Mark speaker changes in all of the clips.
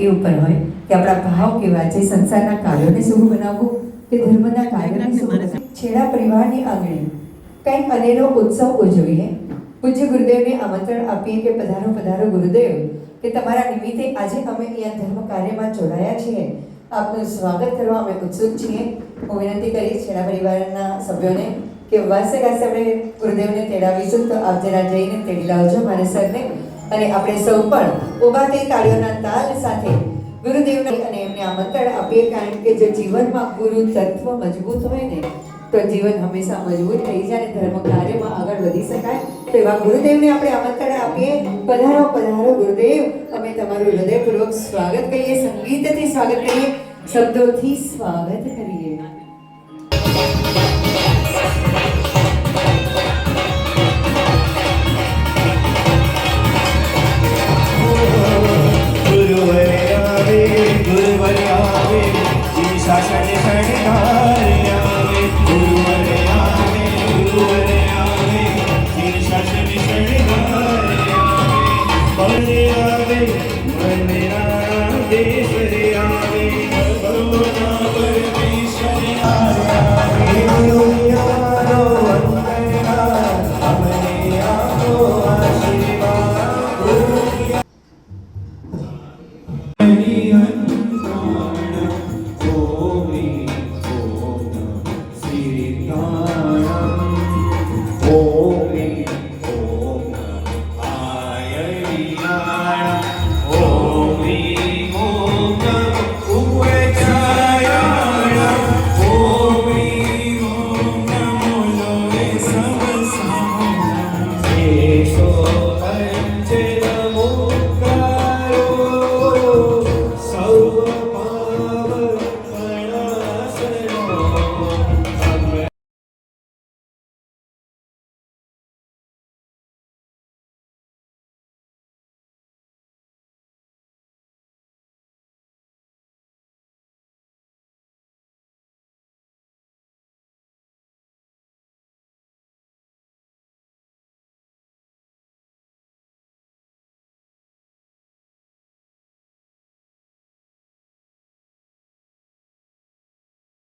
Speaker 1: ઉપર હોય કે આપણા ભાવ કેવા છે, સંસારના કાર્યોને શુભ બનાવવું કે ધર્મના કાર્યોને શુભ બનાવવું. છેડા પરિવારની આંગણે કંઈક અનેરો ઉત્સવ ઉજવીએ. પૂજ્ય ગુરુદેવને આમંત્રણ આપીએ કે પધારો પધારો ગુરુદેવ, કે તમારા નિમિત્તે આજે અમે અહીંયા ધર્મ કાર્યમાં જોડાયા છીએ. આપનું સ્વાગત કરવા અમે ઉત્સુક છીએ. હું વિનંતી કરીશ છેડા પરિવારના સભ્યોને કે વાસે ગાસે આપણે ગુરુદેવને તેડાવીશું, તો આપ જરા જઈને તેડી લાવજો મારા સરને. અને આપણે સૌ પણ ઊભા થઈ તાળીઓના તાલ સાથે ગુરુદેવને અને એમને આમંત્રણ આપીએ, કારણ કે જો જીવનમાં ગુરુ તત્વ મજબૂત હોય ને તો જીવન હંમેશા મજબૂત થઈ જાય અને ધર્મ કાર્યમાં આગળ વધી શકાય. તો એવા ગુરુદેવને આપણે આમંત્રણ આપીએ. પધારો પધારો ગુરુદેવ, અમે તમારું હૃદયપૂર્વક સ્વાગત કરીએ, સંગીતથી સ્વાગત કરીએ, શબ્દોથી સ્વાગત કરીએ.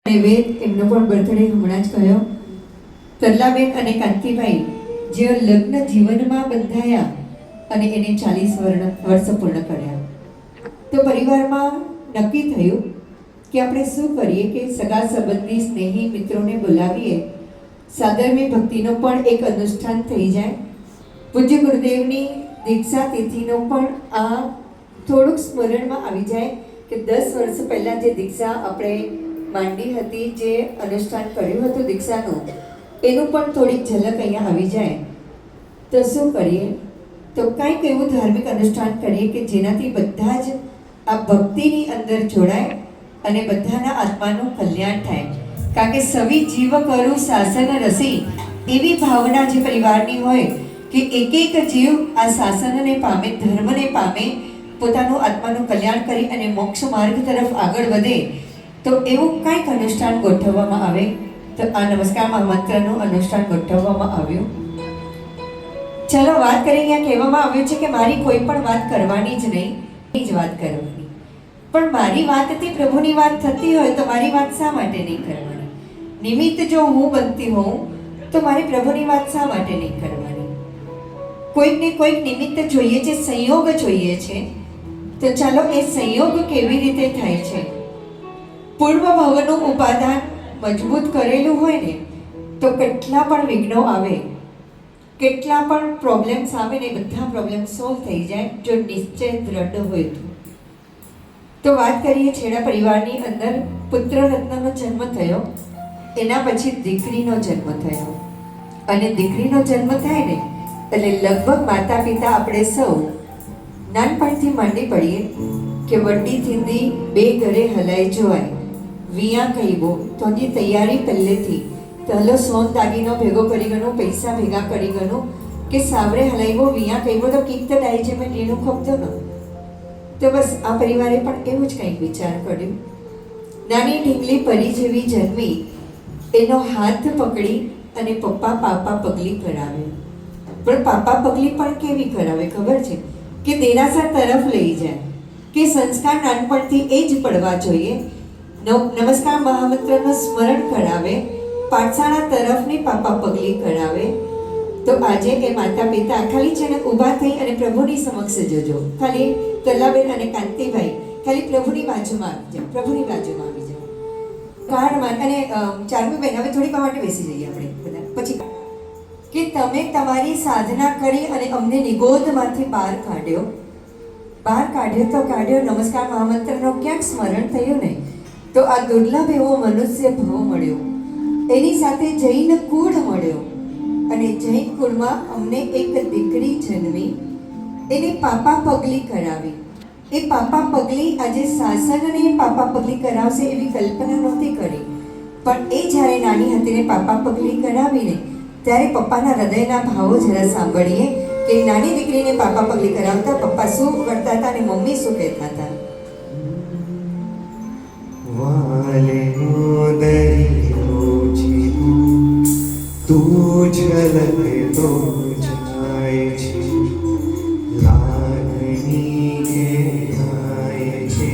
Speaker 1: વેદ એમનો પણ બર્થડે હમણાં જ કહ્યો. તરલાબેન અને કાંતિભાઈ જેઓ લગ્ન જીવનમાં બંધાયા અને એને 40 વર્ષ પૂર્ણ કર્યા, તો પરિવારમાં નક્કી થયું કે આપણે શું કરીએ કે સગા સંબંધી સ્નેહી મિત્રોને બોલાવીએ, સાદરમી ભક્તિનો પણ એક અનુષ્ઠાન થઈ જાય. પૂજ્ય ગુરુદેવની દીક્ષા તિથિનો પણ આ થોડુંક સ્મરણમાં આવી જાય કે 10 વર્ષ પહેલાં જે દીક્ષા આપણે માંડી હતી, જે અનુષ્ઠાન કર્યું હતું દીક્ષાનું, એનું પણ થોડીક ઝલક અહીંયા આવી જાય. તો શું કરીએ, તો કંઈક એવું ધાર્મિક અનુષ્ઠાન કરીએ કે જેનાથી બધા જ આ ભક્તિની અંદર જોડાય અને બધાના આત્માનું કલ્યાણ થાય. કારણ કે સવી જીવ કરું શાસન રસી, એવી ભાવના જે પરિવારની હોય કે એક એક જીવ આ શાસનને પામે, ધર્મને પામે, પોતાનું આત્માનું કલ્યાણ કરી અને મોક્ષ માર્ગ તરફ આગળ વધે. તો એવું કંઈક અનુષ્ઠાન ગોઠવવામાં આવે. તો આ નમસ્કાર મંત્રનું અનુષ્ઠાન ગોઠવવામાં આવ્યું. ચાલો વાત કરીએ. અહીંયા કહેવામાં આવ્યું છે કે મારી કોઈ પણ વાત કરવાની જ નહીં, જ વાત કરવાની. પણ મારી વાતથી પ્રભુની વાત થતી હોય તો મારી વાત શા માટે નહીં કરવાની? નિમિત્ત જો હું બનતી હોઉં તો મારે પ્રભુની વાત શા માટે નહીં કરવાની? કોઈક ને કોઈક નિમિત્ત જોઈએ છે, સંયોગ જોઈએ છે. તો ચાલો એ સંયોગ કેવી રીતે થાય છે? પૂર્વ ભાવનું ઉપાદાન મજબૂત કરેલું હોય ને તો કેટલા પણ વિઘ્નો આવે, કેટલા પણ પ્રોબ્લેમ્સ આવે ને બધા પ્રોબ્લેમ સોલ્વ થઈ જાય જો નિશ્ચય દ્રઢ હોય તો. તો વાત કરીએ છેડા પરિવારની અંદર પુત્ર રત્નનો જન્મ થયો, એના પછી દીકરીનો જન્મ થયો. અને દીકરીનો જન્મ થાય ને એટલે લગભગ માતા પિતા આપણે સૌ નાનપણથી માંડી પડીએ કે વડી થીંદી બે ઘરે હલાઈ જોવાય, વિયા કહીબો તોની તૈયારી પહેલેથી તહલો સોન દાગીનો ભેગો કરી ગયો, પૈસા ભેગા કરી ગયો કે સાવરે હલાઈવો વિયા કહીબો તો કીક તો ડાઈ છે મેં લીનું ખપતો ન. તો બસ આ પરિવારે પણ એવું જ કંઈક વિચાર કર્યું. નાની ઢીંગલી પરી જેવી જન્મી, એનો હાથ પકડી અને પપ્પા પાપા પગલી કરાવે. પણ પાપા પગલી પણ કેવી કરાવે ખબર છે કે દેરાસર તરફ લઈ જાય કે સંસ્કાર નાનપણથી એ જ પડવા જોઈએ. નમસ્કાર મહામંત્રનું સ્મરણ કરાવે, પાઠશાળા તરફની પાપા પગલી કરાવે. તો આજે એ માતા પિતા ખાલી છે ને ઊભા થઈ અને પ્રભુની સમક્ષ જજો. ખાલી તરલાબેન અને કાંતિભાઈ ખાલી પ્રભુની બાજુમાં આવી જાઓ, પ્રભુની બાજુમાં આવી જાઓ. કાર્ડમાં અને ચારમી બેન હવે થોડીક વાર માટે બેસી જઈએ આપણે બધા. પછી કે તમે તમારી સાધના કરી અને અમને નિગોદમાંથી બહાર કાઢ્યો તો કાઢ્યો. નમસ્કાર મહામંત્રનો ક્યાંક સ્મરણ થયું ને તો આ દુર્લભ એવો મનુષ્ય ભાવ મળ્યો, એની સાથે જૈન કુળ મળ્યો અને જૈન કુળમાં અમને એક દીકરી જન્મી, એને પાપા પગલી કરાવી. એ પાપા પગલી આજે શાસનને પાપા પગલી કરાવશે એવી કલ્પના નહોતી કરી, પણ એ જ્યારે નાની હતી ને પાપા પગલી કરાવીને ત્યારે પપ્પાના હૃદયના ભાવો જરા સાંભળીએ કે નાની દીકરીને પાપા પગલી કરાવતા પપ્પા શું કરતા હતા અને મમ્મી શું કહેતા હતા.
Speaker 2: વાલે દરિયો જીવું તું ઝલકે તો જાય છે, લાગણી ઘેરાય છે,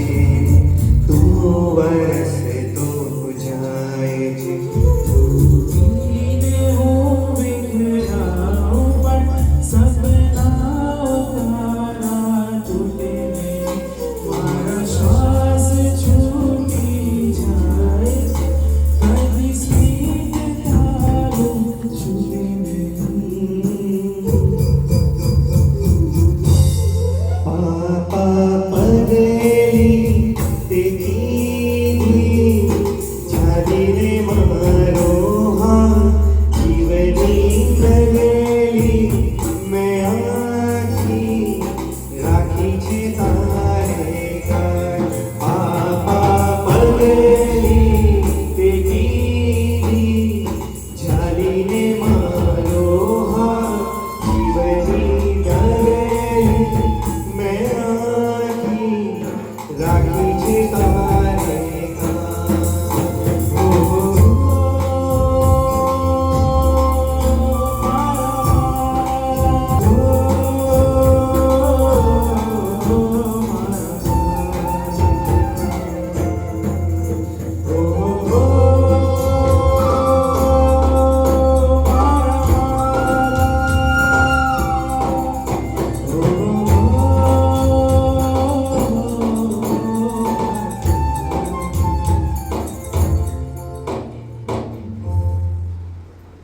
Speaker 2: તું વરસે તો જાય છે.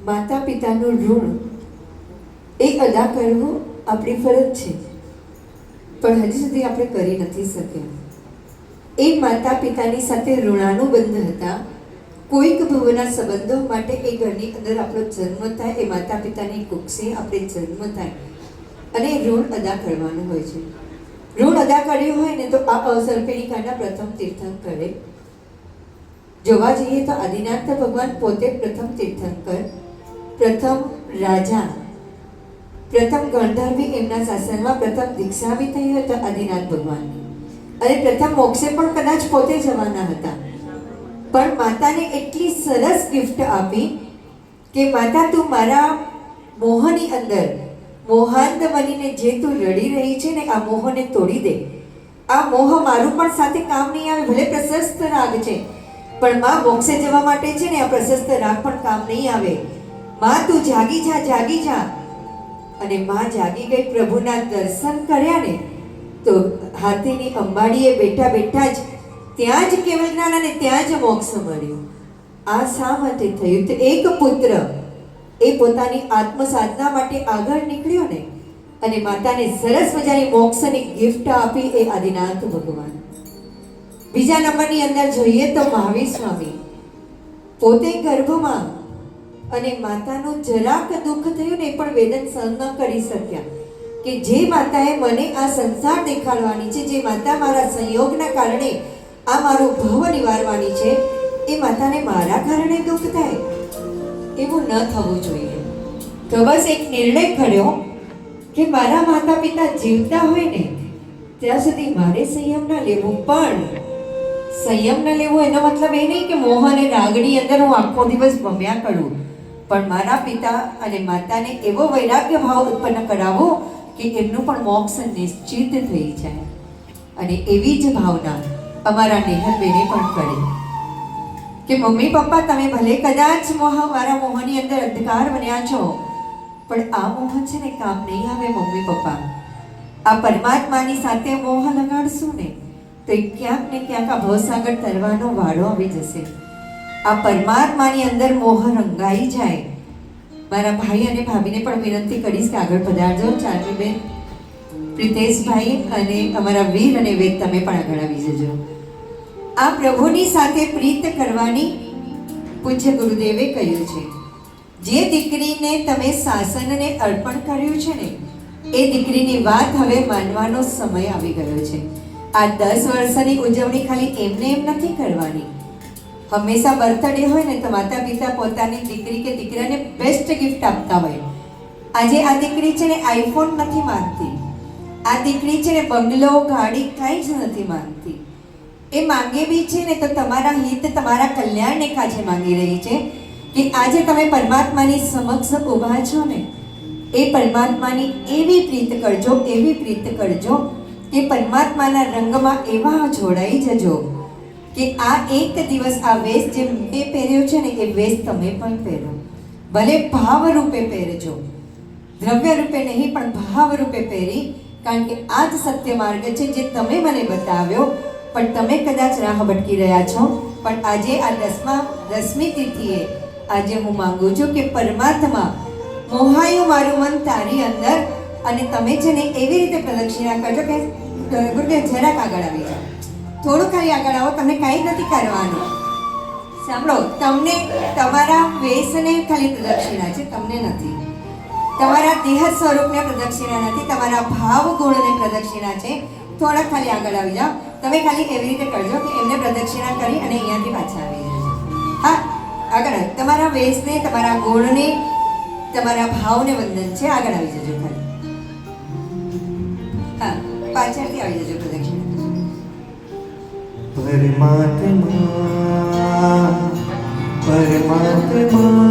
Speaker 1: માતા પિતાનું ઋણ એ અદા કરવું આપણી ફરજ છે, પણ હજી સુધી આપણે કરી નથી શક્યા. એ માતા પિતાની સાથે ઋણાનુબંધ હતા. કોઈક ભવના સંબંધો માટે એ ઘરની અંદર આપણો જન્મ થાય, એ માતા પિતાની કુક્ષે આપણે જન્મ થાય અને ઋણ અદા કરવાનું હોય છે. ઋણ અદા કર્યું હોય ને તો આ અસર્પિણીકાના પ્રથમ તીર્થંકરે જોવા જઈએ તો આદિનાથ ભગવાન પોતે પ્રથમ તીર્થંકર, પ્રથમ રાજા, પ્રથમ ગણધર્વી એમના શાસનમાં પ્રથમ દીક્ષા બી થઈ હોય તો આદિનાથ ભગવાનની, અને પ્રથમ મોક્ષે પણ કદાચ પોતે જવાના હતા. પણ માતાને એટલી સરસ ગિફ્ટ આપી કે માતા તું મારા મોહની અંદર મોહાંત બનીને જે તું રડી રહી છે ને આ મોહને તોડી દે. આ મોહ મારું પણ સાથે કામ નહીં આવે, ભલે પ્રશસ્ત રાગ છે પણ માં મોક્ષે જવા માટે છે ને આ પ્રશસ્ત રાગ પણ કામ નહીં આવે. માં તું જાગી જા, જાગી જા. અને માં જાગી ગઈ, પ્રભુના દર્શન કર્યા ને તો હાથીની અંબાડીએ બેઠા બેઠા જ ત્યાં જ કેવળ જ્ઞાન અને ત્યાં જ મોક્ષ મળ્યો. આ શા માટે થયું? તો એક પુત્ર એ પોતાની આત્મ સાધના માટે આગળ નીકળ્યો ને અને માતાને સરસ મજાની મોક્ષની ગિફ્ટ આપી એ આદિનાથ ભગવાન. બીજા નંબરની અંદર જોઈએ તો મહાવીર સ્વામી પોતે ગર્ભમાં અને માતાનું જરાક દુઃખ થયું ને પણ વેદન સહન ન કરી શક્યા કે જે માતાએ મને આ સંસાર દેખાડવાની છે, જે માતા મારા સંયોગના કારણે આ મારું ભવ નિવારવાની છે, એ માતાને મારા કારણે દુઃખ થાય, એવું ન થવું જોઈએ. તો બસ એક નિર્ણય કર્યો કે મારા માતા પિતા જીવતા હોય ને ત્યાં સુધી મારે સંયમ ન લેવું. પણ સંયમ ન લેવું એનો મતલબ એ નહીં કે મોહ અને રાગની અંદર હું આખો દિવસ ભમ્યા કરું, પણ મારા પિતા અને માતાને એવો વૈરાગ્ય ભાવ ઉત્પન્ન કરાવો કે એમનું પણ મોક્ષ નિશ્ચિત થઈ જાય. અને એવી જ ભાવના અમારા નેહલબેને પણ કરી કે મમ્મી પપ્પા તમે ભલે કદાચ મારા મોહની અંદર અંધકાર બન્યા છો, પણ આ મોહ છે ને કામ નહીં આવે મમ્મી પપ્પા. આ પરમાત્માની સાથે મોહ લગાડશું ને તો એ ક્યાંક ને ક્યાંક આ ભવસાગર તરવાનો વાળો આવી જશે. આ પરમાત્માની અંદર મોહ રંગાઈ જાય. મારા ભાઈ અને ભાભીને પણ વિનંતી કરીશ કે આગળ પધારજો. ચાર્મીબેન, પ્રિતેશભાઈ અને અમારા વીર અને વેદ તમે પણ આગળ આવી જજો. આ પ્રભુની સાથે પ્રીત કરવાની પૂજ્ય ગુરુદેવે કહ્યું છે. જે દીકરીને તમે શાસનને અર્પણ કર્યું છે ને એ દીકરીની વાત હવે માનવાનો સમય આવી ગયો છે. આ 10 વર્ષની ઉજવણી ખાલી એમને એમ નથી કરવાની. હંમેશા બર્થડે હોય ને તો માતા પિતા પોતાની દીકરી કે દીકરાને બેસ્ટ ગિફ્ટ આપતા હોય. આજે આ દીકરી છે ને આઈફોન નથી માંગતી, આ દીકરી છે ને બંગલો ગાડી કાંઈ જ નથી માંગતી. એ માંગે બી છે ને તો તમારા હિત તમારા કલ્યાણને કાજે માંગી રહી છે કે આજે તમે પરમાત્માની સમક્ષ ઊભા છો ને એ પરમાત્માની એવી પ્રીત કરજો, એવી પ્રીત કરજો કે પરમાત્માના રંગમાં એવા જોડાઈ જજો કે આ એક દિવસ આ વેશ જે મેં પહેર્યો છે ને એ વેશ તમે પણ પહેરો. ભલે ભાવ રૂપે પહેરજો, દ્રવ્ય રૂપે નહીં પણ ભાવ રૂપે પહેરી, કારણ કે આ જ સત્ય માર્ગ છે જે તમે મને બતાવ્યો. પણ તમે કદાચ રાહ ભટકી રહ્યા છો. પણ આજે આ 10મી તિથિએ આજે હું માંગુ છું કે પરમાત્મા મોહાયું મારું મન તારી અંદર, અને તમે છે ને એવી રીતે પ્રદક્ષિણા કરજો કે ગુરુદેવ જરાક આગળ આવી જાઓ, થોડું ખાલી આગળ આવો, તમને કાંઈ નથી કરવાનું. સાંભળો, તમને તમારા વેશને ખાલી પ્રદક્ષિણા છે, તમને નથી. તમારા દેહ સ્વરૂપને પ્રદક્ષિણા નથી, તમારા ભાવ ગુણને પ્રદક્ષિણા છે. થોડા ખાલી આગળ આવી જાઓ. તમે ખાલી એવી રીતે કરજો કે એમને પ્રદક્ષિણા કરી અને અહીંયાથી પાછા આવી જજો. હા, આગળ તમારા વેશને, તમારા ગુણને, તમારા ભાવને વંદન છે. આગળ આવી જજો ખાલી. હા, પાછળથી આવી જજો પ્રદક્ષિણા.
Speaker 2: પરમાત્મા પરમાત્મા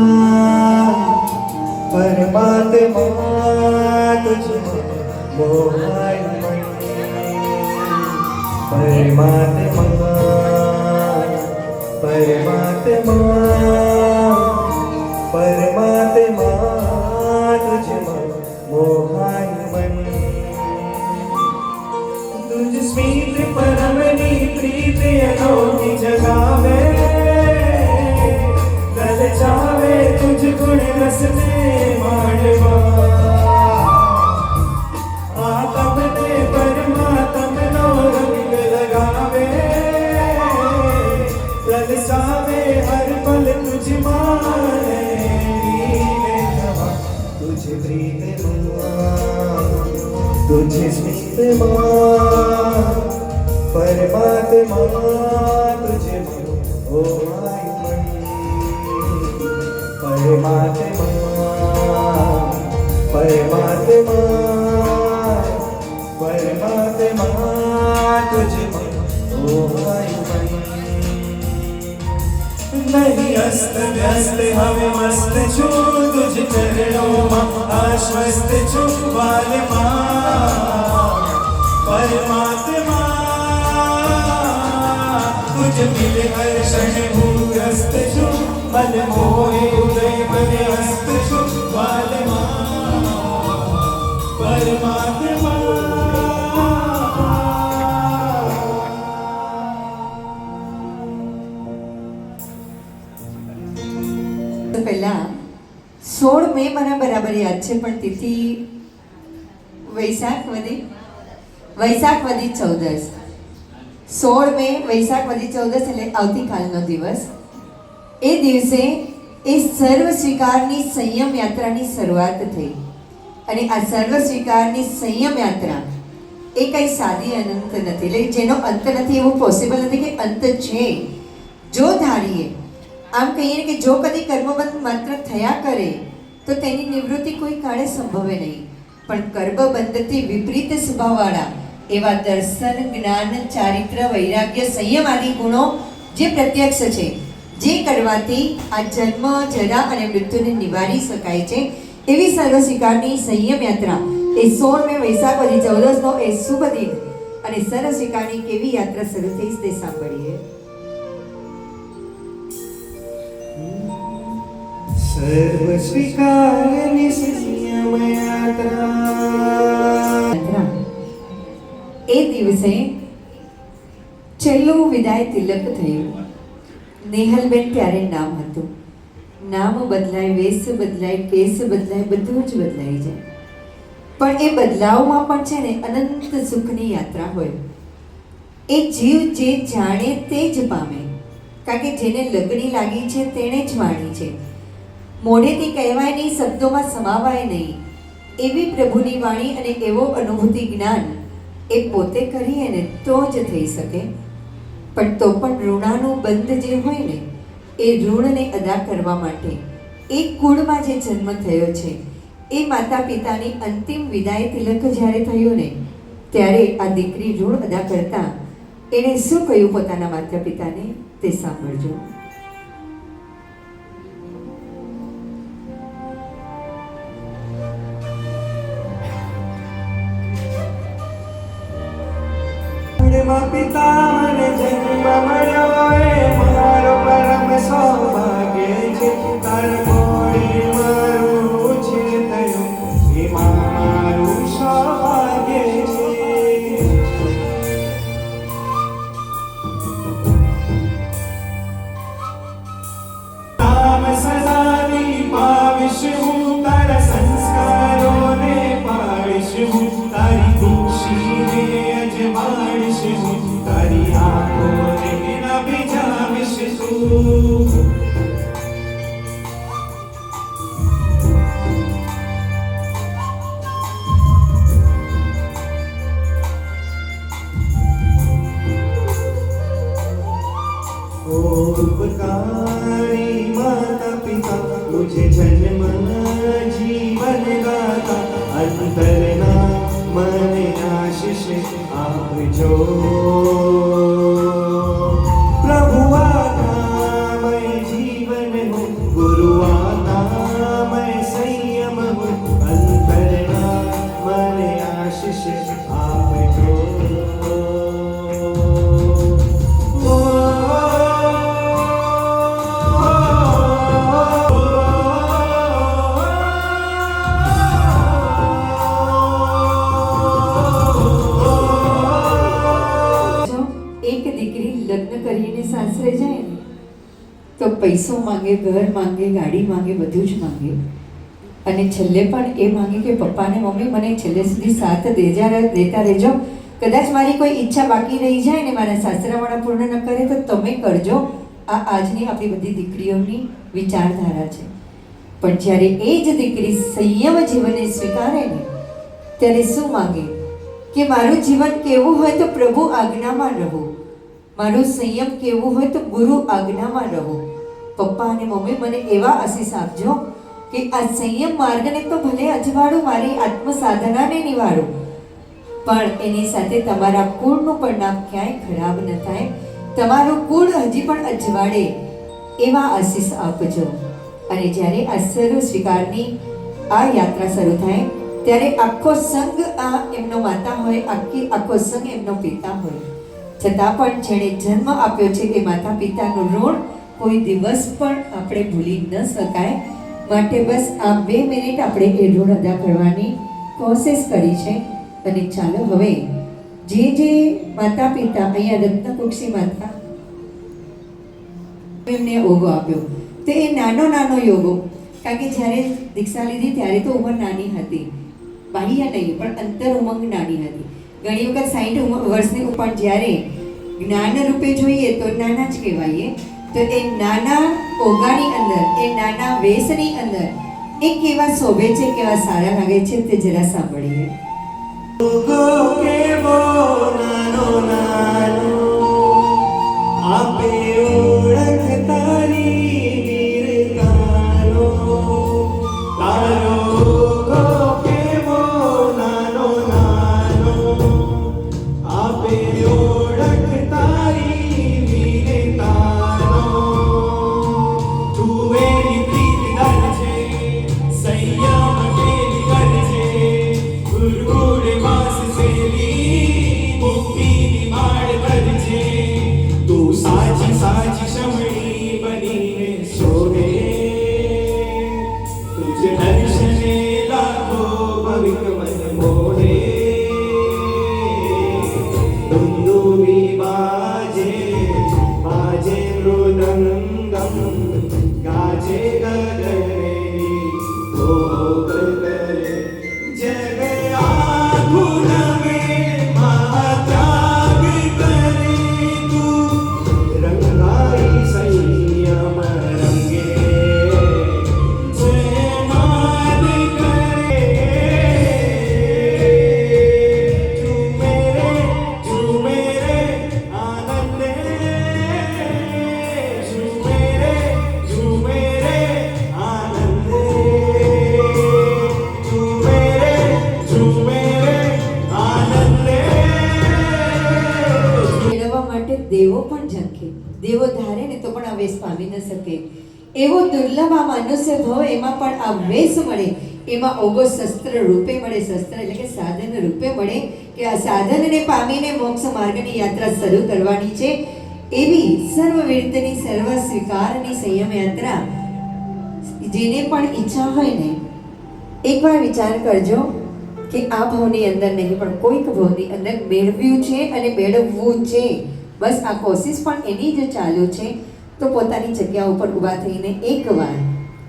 Speaker 2: પરમાત્મા તુજમાં મોહાય મન. પરમાત્મા પરમાત્મા પરમાત્મા તુજમાં મોહાય મન. तुझ स्मित परमनी प्रीत अनोखी जगावे, ललचावे तुझ गुण रस में माणवा. आत्म ने परमात्म नो रंग लगावे, ललचावे हर पल तुझ माने. तुझ प्रीत तुझे स्मित परमात्मा तुझे ओ माय परमात्मा परमात्मा परमात्मा तुझे ओ माय. नहीं अस्त व्यस्त हमें मस्त छू तुझ चरणों में आश्वस्त छू वालमा. परमात्मा तुझ मिल हर क्षण भूग्रस्त छू मन मोहे उदय बने हस्त छू वालमा. परमात्मा
Speaker 1: પહેલા 16 મે મને બરાબર યાદ છે, પણ તિથિ વૈશાખ વધી 14. 16 મે વૈશાખ વધી 14 એટલે આવતીકાલનો દિવસ. એ દિવસે એ સર્વ સ્વીકારની સંયમ યાત્રાની શરૂઆત થઈ. અને આ સર્વ સ્વીકારની સંયમ યાત્રા એ કંઈ સાદી અનંત નથી, એટલે જેનો અંત નથી એવું પોસિબલ નથી કે અંત છે. જો ધારીએ, આમ કહીએ કે જો કદી કર્મબંધ માત્ર થયા કરે તો તેની નિવૃત્તિ કોઈ કાળે સંભવે નહીં. પણ કર્મબંધથી વિપરીત સ્વભાવવાળા એવા દર્શન, જ્ઞાન, ચારિત્ર, વૈરાગ્ય, સંયમ આદિ ગુણો જે પ્રત્યક્ષ છે, જે કરવાથી આ જન્મ, જરા અને મૃત્યુને નિવારી શકાય છે, એવી સર્વ સ્વીકારની સંયમ યાત્રા એ 16 મે વૈશાખ વધી 14નો એ શુભ દિન અને સરસ્વીકારની કેવી યાત્રા શરૂ થઈ તે સાંભળીએ.
Speaker 2: સર્વ સ્વીકારની સંયમ યાત્રા.
Speaker 1: એ દિવસે છેલ્લું વિદાય તિલક થયું. નેહલબેન ત્યારે નામ હતું. નામ બદલાય, વેશ બદલાય, કેસ બદલાય, બધું જ બદલાઈ જાય. પણ એ બદલાવમાં પણ છે ને અનંત સુખની યાત્રા હોય. એ જીવ જે જાણે તે જ પામે, કારણ કે જેને લગણી લાગી છે તેણે જ વાણી છે. મોઢેથી કહેવાય નહીં, શબ્દોમાં સમાવાય નહીં, એવી પ્રભુની વાણી અને એવો અનુભૂતિ જ્ઞાન એ પોતે કરીએ ને તો જ થઈ શકે. પણ તો પણ ઋણાનું બંધ જે હોય ને એ ઋણને અદા કરવા માટે એ કુળમાં જે જન્મ થયો છે એ માતા પિતાની અંતિમ વિદાય તિલક જ્યારે થયું ને ત્યારે આ દીકરી ઋણ અદા કરતા એણે શું કહ્યું પોતાના માતા પિતાને તે સાંભળજો.
Speaker 2: પિતા મને જન્મ મળ્યો એ મારો પરમ સૌભાગ્ય છે. તાર મોડે મારું છે થયું એ મારું સૌભાગ્ય છે. નામ સદાની પાવીશ હું, તારા સંસ્કારોને પાડીશ હું, તારી ખુશીને અજમાડીશ હું, તારી આંખોને ના ભીજાવીશ તું. उपकारी माता पिता मुझे जन्म जीवन दाता, अंतरना મને આશીષ આપજો. પ્રભુ આનામય જીવન હું, ગુરુ આનામય સંયમ હું, અંતરના મને આશીષ આપજો.
Speaker 1: સાસરે જાય ને તો પૈસો માંગે, ઘર માંગે, ગાડી માંગે, બધું જ માંગે. અને છેલ્લે પણ એ માંગે કે પપ્પાને મમ્મી મને છેલ્લે સુધી સાથ દેતા રહેજો. કદાચ મારી કોઈ ઈચ્છા બાકી રહી જાય ને મારા સાસરાવાળા પૂર્ણ ન કરે તો તમે કરજો. આ આજની આપણી બધી દીકરીઓની વિચારધારા છે. પણ જ્યારે એ જ દીકરી સંયમ જીવનને સ્વીકારે ને ત્યારે શું માંગે કે મારું જીવન કેવું હોય તો પ્રભુ આજ્ઞામાં રહું, મારું સંયમ કેવું હોય તો ગુરુ આજ્ઞામાં રહો. પપ્પા અને મમ્મી મને એવા આશીષ આપજો કે આ સંયમ માર્ગને તો ભલે અજવાળું, મારી આત્મ સાધનાને નિવાળું, પણ એની સાથે તમારા કુળનું પરિણામ ક્યાંય ખરાબ ન થાય, તમારું કુળ હજી પણ અજવાળે એવા આશીષ આપજો. અને જ્યારે આ સર્વ સ્વીકારની આ યાત્રા શરૂ થાય ત્યારે આખો સંઘ આ એમનો માતા હોય, આખો સંઘ એમનો પિતા હોય, છતાં પણ જેણે જન્મ આપ્યો છે એ માતા પિતાનું ઋણ કોઈ દિવસ પણ આપણે ભૂલી ન શકાય. માટે બસ આ 2 મિનિટ આપણે એ ઋણ અદા કરવાની કોશિશ કરી છે. અને ચાલો હવે જે માતા પિતા અહીંયા રત્નકુક્ષી માતા એમને ઓગો આપ્યો તો એ નાનો યોગો, કારણ કે જ્યારે દીક્ષા લીધી ત્યારે તો ઉંમર નાની હતી, બાહ્ય નહીં પણ અંતર ઉમંગ નાની હતી. ઘણી વખત 60 વર્ષની ઉપર જ્યારે જ્ઞાન રૂપે જોઈએ તો નાના જ કહેવાય. તો એ નાના ઓગાની અંદર, એ નાના વેશની અંદર એ કેવા શોભે છે, કેવા સારા લાગે છે તે જરા સાંભળીએ.
Speaker 2: કેવો નાનો નાનો આપે ઓળખ તારી વીરતાનો, તારો કેવો નાનો નાનો આપે ઓળખ તારી વીરતાનો. તું એની પ્રીતિ કરજે, સંયમ પેલી કરજે, ગુરુ વાસ
Speaker 1: ન શકે. એવો દુર્લભ આ મનુષ્ય ભવ, એમાં પણ આ વેશ મળે, એમાં ઓગો શસ્ત્ર રૂપે મળે. શસ્ત્ર એટલે કે સાધન રૂપે મળે, કે આ સાધનને પામીને મોક્ષ માર્ગની યાત્રા શરૂ કરવાની છે. એવી સર્વવિરતની, સર્વ સ્વીકારની સંયમ યાત્રા જેને પણ ઈચ્છા હોય ને, એકવાર વિચાર કરજો કે આ ભાવની અંદર નહીં પણ કોઈક ભાવની અંદર મેળવ્યું છે અને મેળવવું છે. બસ આ કોશિશ પણ એની જ ચાલુ છે. તો પોતાની જગ્યા ઉપર ઊભા થઈને એકવાર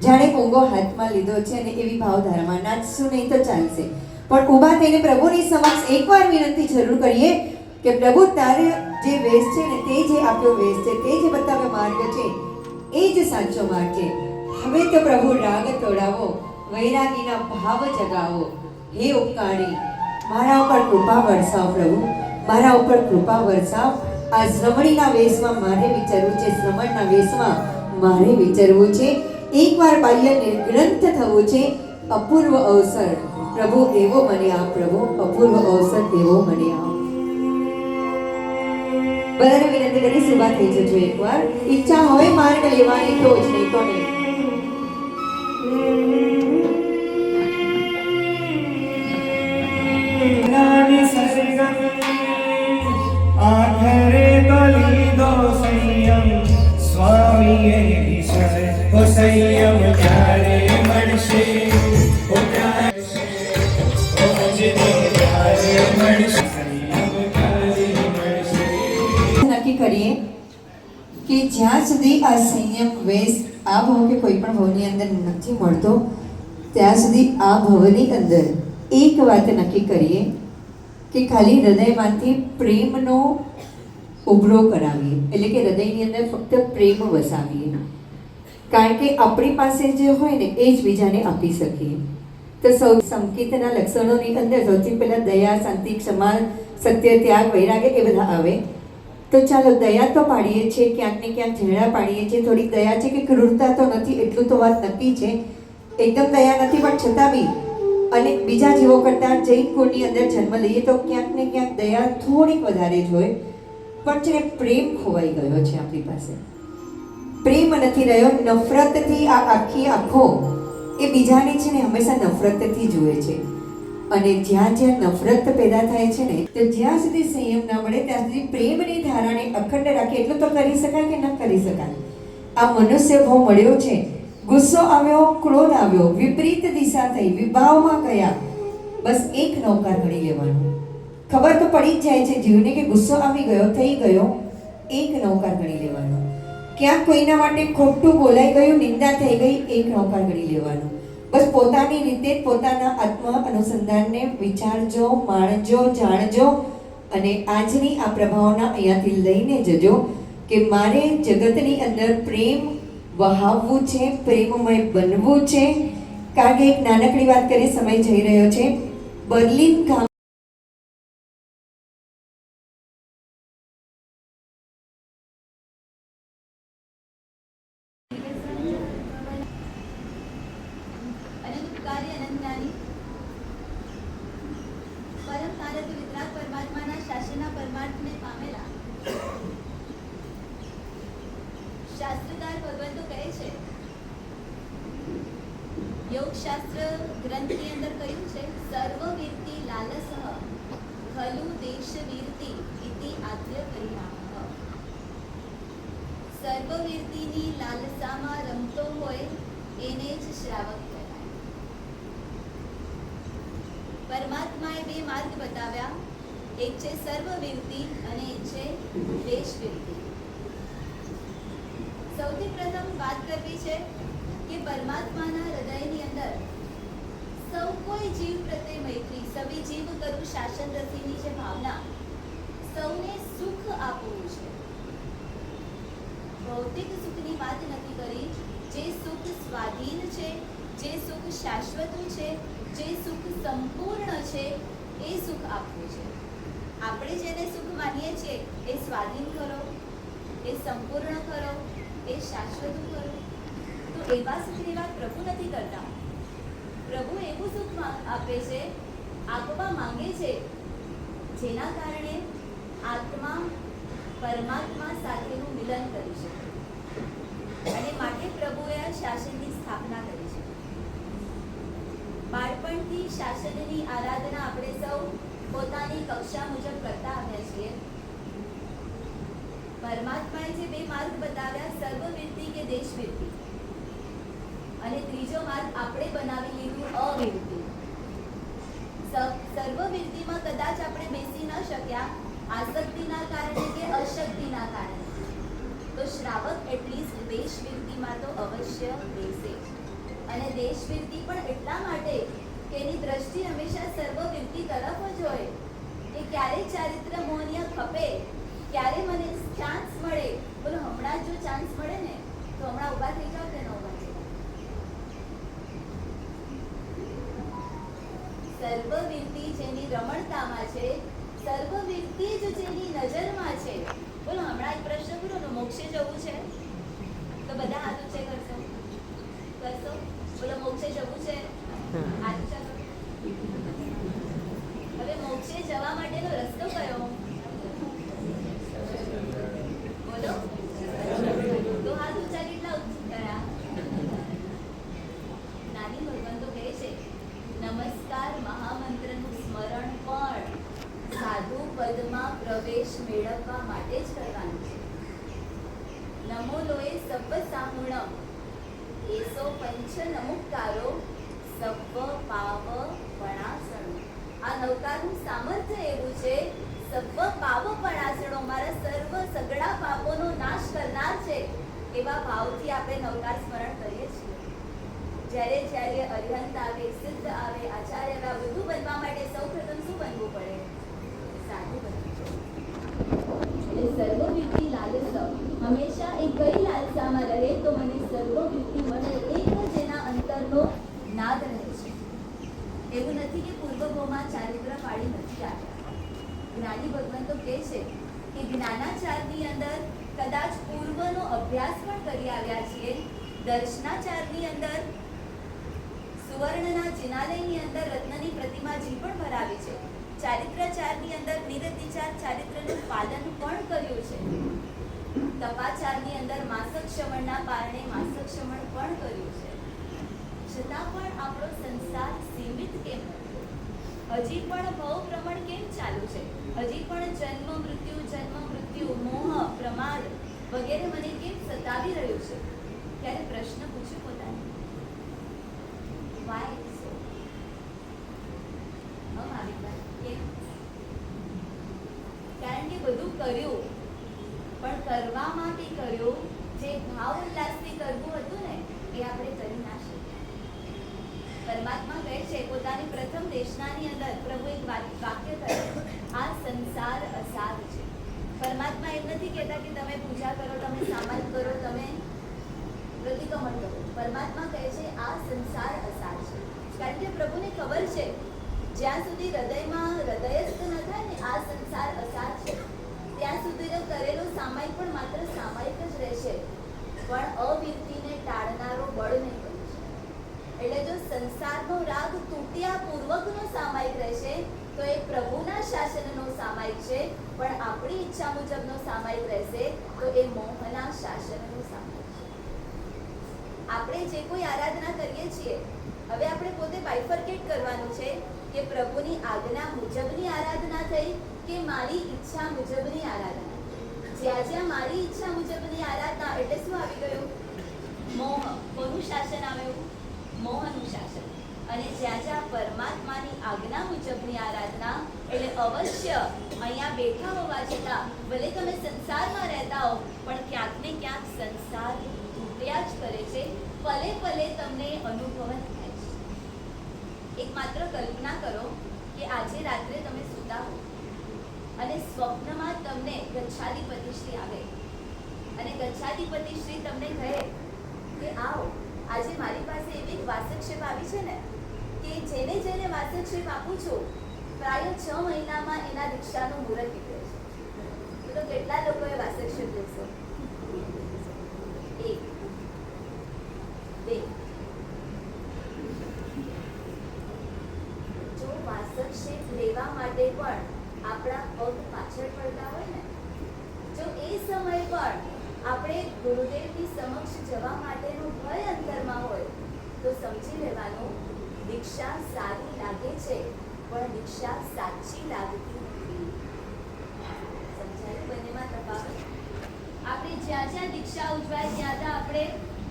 Speaker 1: જાણે ઊંઘો હાથમાં લીધો છે અને એવી ભાવધારામાં, નાચશું નહીં તો ચાલશે, પણ ઊભા થઈને પ્રભુની સમક્ષ એકવાર વિનંતી જરૂર કરીએ કે પ્રભુ તારે જે વેશ છે ને, તે જે આપ્યો વેશ છે, તે જે બતાવ્યો માર્ગ છે, એ જ સાચો માર્ગ છે. હવે તો પ્રભુ રાગ તોડાવો, વૈરાગીના ભાવ જગાવો. હે ઉપકારી, મારા ઉપર કૃપા વરસાવ પ્રભુ, મારા ઉપર કૃપા વરસાવ. આ શ્રમણીના વેશમાં મારે વિચારવું છે, શ્રમણના વેશમાં મારે વિચારવું છે. એકવાર બાહ્ય નિર્ગ્રંથ થવું છે. અપૂર્વ અવસર પ્રભુ એવો મને આપ, પ્રભુ અપૂર્વ અવસર એવો મને આપ. બધાને વિનંતી કરી સુભા થઈ જજો એકવાર. ઈચ્છા હોય માર્ગ લેવાની તો જ, નહીં તો નહીં.
Speaker 2: આખરે તો લીધો સંયમ, સ્વામીએ વિષય ઓ સંયમ ક્યારે મળશે, ઓ ક્યારે મળશે, સંયમ ક્યારે મળશે.
Speaker 1: નક્કી કરીએ કે જ્યાં સુધી આ સંયમ વેશ આ ભાવ કે કોઈ પણ ભાવની અંદર નથી મળતો, ત્યાં સુધી આ ભાવની અંદર એક વાત નક્કી કરીએ કે ખાલી હૃદયમાંથી પ્રેમનો ઉભરો કરાવીએ. એટલે કે હૃદયની અંદર ફક્ત પ્રેમ વસાવીએ, કારણ કે આપણી પાસે જે હોય ને એ જ બીજાને આપી શકીએ. તો સૌ સંકેતના લક્ષણોની અંદર સૌથી પહેલા દયા, શાંતિ, ક્ષમા, સત્ય, ત્યાગ, વૈરાગ્ય એ બધા આવે. તો ચાલો દયા તો પાડીએ છીએ, ક્યાંક ને ક્યાંક ઝઘડા પાડીએ છીએ. થોડીક દયા છે કે ક્રૂરતા તો નથી, એટલું તો વાત નક્કી છે. એકદમ દયા નથી, પણ છતાં બી અને બીજા જીવો કરતાં જૈન કુળની અંદર જન્મ લઈએ તો ક્યાંક ને ક્યાંક દયા થોડીક વધારે જ હોય. પણ છે ને પ્રેમ ખોવાઈ ગયો છે આપણી પાસે, પ્રેમ નથી રહ્યો. નફરતથી આ આખી આખો એ બીજાને છે ને હંમેશા નફરતથી જુએ છે. અને જ્યાં જ્યાં નફરત પેદા થાય છે ને, તો જ્યાં સુધી સંયમ ના મળે ત્યાં સુધી પ્રેમની ધારાને અખંડ રાખે. એટલું તો કરી શકાય કે ન કરી શકાય. આ મનુષ્ય ભાવ મળ્યો છે, ગુસ્સો આવ્યો, ક્રોધ આવ્યો, વિપરીત દિશા થઈ, વિભાવમાં ગયા, બસ એક નૌકાર ગણી લેવાનું. ખબર તો પડી જ જાય છે જીવને કે ગુસ્સો આવી ગયો, થઈ ગયો, એક નૌકાર ગણી લેવાનો. ક્યાંક કોઈના માટે ખોટું બોલાઈ ગયું, નિંદા થઈ ગઈ, એક નૌકાર ગણી લેવાનું. બસ પોતાની રીતે પોતાના આત્મ અનુસંધાનને વિચારજો, માણજો, જાણજો અને આજની આ પ્રભાવના અહીંયાથી લઈને જજો કે મારે જગતની અંદર પ્રેમ વહાવવું છે, પ્રેમમય બનવું છે. કારણ કે એક નાનકડી વાત કરી, સમય જઈ રહ્યો છે. બર્લિન ગામ
Speaker 3: પરમાત્માના શાસનના પરમાર્થને પામેલા શાસ્ત્રકાર ભગવંતો કહે છે, યોગ શાસ્ત્ર ગ્રંથની અંદર કહ્યું છે, સર્વવીર્તિ લાલસઃ ખલુ દેશવીર્તિ ઇતિ આદ્ય પરિણામઃ. સર્વવીર્તિની લાલસામાં રમતો હોય એને જ શ્રાવક કહેવાય. પરમાત્માએ બે માર્ગ બતાવ્યા, એક છે સર્વવીર્તિ અને એક છે દેશવીર્તિ. સૌથી પ્રથમ વાત કરવી છે કે પરમાત્માના હૃદયની અંદર સૌ કોઈ જીવ પ્રત્યે મૈત્રી, સવી જીવ કરું શાસન રસીની જે ભાવના, સૌને સુખ આપવું છે. ભૌતિક સુખની વાત નથી કરી, જે સુખ સ્વાધીન છે, જે સુખ શાશ્વત છે, જે સુખ સંપૂર્ણ છે, એ સુખ આપવું છે. આપણે જેને સુખ માનીએ છીએ એ સ્વાધીન કરો, એ સંપૂર્ણ કરો, એ શાશ્વત કરો. તો એવા સુખની વાત પ્રભુ નથી કરતા. પ્રભુ એવું સુખ આપે છે, આપવા માંગે છે, જેના કારણે આત્મા પરમાત્મા સાથેનું મિલન કરી શકે. અને માટે પ્રભુએ આ શાસનની સ્થાપના કરી છે. બાળપણથી શાસનની આરાધના આપણે સૌ પોતાની કક્ષા મુજબ કરતા આવ્યા છીએ. પરમાત્માએ જે બે માર્ગ બતાવ્યા, સર્વવિરતિ કે દેશવિરતિ, અને ત્રીજો માર્ગ આપણે બનાવી લીધું અવિરતિ. સર્વવિરતિમાં કદાચ આપણે બેસી ન શક્યા, આસક્તિના કારણે કે અશક્તિના કારણે, તો શ્રાવક એટલીસ્ટ દેશવિરતિમાં તો અવશ્ય બેસે. અને દેશવિરતિ પણ એટલા માટે કે એની દ્રષ્ટિ હંમેશા સર્વવિરતિ તરફ જ હોય કે ક્યારે ચારિત્ર મોહનીય ખપે, ક્યારે મને ચાન્સ મળે. બોલો, હમણાં જો ચાન્સ મળે ને તો હમણાં ઊભા થઈ જાવ કે ન ઊભા થઈ જાવ. સર્વવિરતિ જેની રમણતામાં છે, સર્વવિરતિ જ જેની નજરમાં છે. બોલો, હમણાં એક પ્રશ્ન પૂરો ને, મોક્ષે જવું છે તો બધા હાથ ઊંચે કરશો? બોલો, મોક્ષે જવું છે? હાથ ઊંચા કરો. હવે મોક્ષે જવા માટેનો રસ્તો કયો? બોલો, તો હાથ ઊંચા કેટલા કર્યા? નાની ભગવાન તો કહે છે, નમસ્કાર મહામંત્રનું સ્મરણ પણ સાધુ પદમાં પ્રવેશ મેળવવા માટે જ કરવાનું છે. નમો લોએ સબ્બ સામૂણમ એસો પંચ નમુકારો સબ્બ પાવ પણાસણો. આ નવકારનું સામર્થ્ય એવું છે, સબ્બ પાવ પણાસણો, મારા સર્વ સગળા પાપોનો નાશ કરનાર છે. એવા ભાવથી આપણે નવકાર સ્મરણ કરીએ છીએ. જ્યારે જ્યારે અરિહંત આવે, સિદ્ધ આવે, આચાર્ય આવે, આ બધું બનવા માટે સૌપ્રથમ શું બનવું પડે? સાધુ બનવું પડે. એટલે સર્વવિરતિ લાલસા હંમેશા એ કઈ લાલસામાં રહે તો મને સર્વવિરતિ મળે, એક જ એના અંતરનો નાદ રહે છે. એવું નથી કે પૂર્વભોમાં ચારિત્ર પાડી નથી આવ્યા. જ્ઞાની ભગવાન તો કહે છે કે જ્ઞાનાચારની અંદર કદાચ પૂર્વનો અભ્યાસ પણ કરી આવ્યા છીએ, દર્શનાચારની અંદર સુવર્ણના જિનાલયની અંદર રત્નની પ્રતિમાજી પણ ભરાવી છે, ચારિત્રાચારની અંદર નિરતિચાર ચારિત્રનું પાલન પણ કર્યું છે, તપાચારની અંદર માસક ક્ષમણના પારણે માસક ક્ષમણ પણ કર્યું છે. છતાં પણ આપણો સંસાર સીમિત કેમ નથી? હજી પણ ભવ ભ્રમણ કેમ ચાલુ છે? હજી પણ જન્મ મૃત્યુ, મોહ, પ્રમાદ વગેરે મને કેમ સતાવી રહ્યું છે? ત્યારે પ્રશ્ન પૂછ્યો પોતાને, વાય સો? કેમ? કારણ કે બધું કર્યું, પણ કરવા માટે કર્યું, જે ભાવ ઉલ્લાસથી કરવું હતું ને, એ આપણે કરી ના શક્યા. પરમાત્મા કહે છે પોતાની પ્રથમ દેશનાની અંદર પ્રભુ એક વાક્ય કહે, આ સંસાર અસાર છે. પરમાત્મા એમ નથી કહેતા કે તમે પૂજા કરો, તમે સામાન કરો, તમે પ્રતિક્રમણ કરો. પરમાત્મા કહે છે આ સંસાર અસાર છે. કારણ કે પ્રભુને ખબર છે જ્યાં સુધી હૃદયમાં હૃદયસ્થ ન થાય ને આ સંસાર અસાર છે, ત્યાં સુધીનો કરેલો સામાયિક પણ માત્ર સામાયિક જ રહેશે, પણ અવિરતિને ટાળનારો બળ નહીં બની શકે. એટલે જો સંસારનો રાગ તૂટ્યા પૂર્વકનો સામાયિક રહેશે તો એ પ્રભુના શાસનનો સામાયિક છે, પણ આપણી ઈચ્છા મુજબનો સામાયિક રહેશે તો એ મોહના શાસનનો સામાયિક છે. આપણે જે કોઈ આરાધના કરીએ છીએ, હવે આપણે પોતે બાયફર્કેટ કરવાનું છે કે પ્રભુની આજ્ઞા મુજબની આરાધના થઈ કે મારી ઈચ્છા મુજબની આરાધના. જ્યાં જ્યાં મારી ઈચ્છા મુજબની આરાધના એટલે શું આવી ગયું? મોહ. કોનું શાસન આવ્યું? મોહનું શાસન. અને જ્યાં જ્યાં પરમાત્માની આજ્ઞા મુજબની આરાધના એટલે અવશ્ય અહીંયા બેઠા હોવા છતાં ભલે તમે સંસારમાં રહેતા હો પણ ક્યાંક ને ક્યાંક સંસાર તૂટ્યા જ કરે છે, પલે પલે તમને અનુભવ થાય છે. એક માત્ર કલ્પના કરો કે આજે રાત્રે તમે સૂતા હો અને સ્વપ્નમાં તમને ગચ્છાધિપતિશ્રી આવે અને ગચ્છાધિપતિશ્રી તમને કહે કે આવો, આજે મારી પાસે એવી વાસક્ષેપ આવી છે ને કે જેને જેને વાસક્ષેપ આપું છું પ્રાય 6 મહિનામાં એના દીક્ષાનું મુહૂર્ત નીકળે છે. તો કેટલા લોકોએ વાસક્ષેપ લેશો? 1 2. જો વાસક્ષેપ લેવા માટે પણ આપણા પગ પાછળ પડતા હોય ને, જો એ સમય પણ આપણે ગુરુદેવની સમક્ષ જવા માટેનો ભય અંતરમાં હોય તો સમજી લેવાનું દીક્ષા સારી લાગે છે પણ દીક્ષા સાચી લાગતી નથી. સમજાયું બંનેમાં તફાવત? આપણે જ્યાં જ્યાં દીક્ષા ઉજવાય ત્યાં ત્યાં આપણે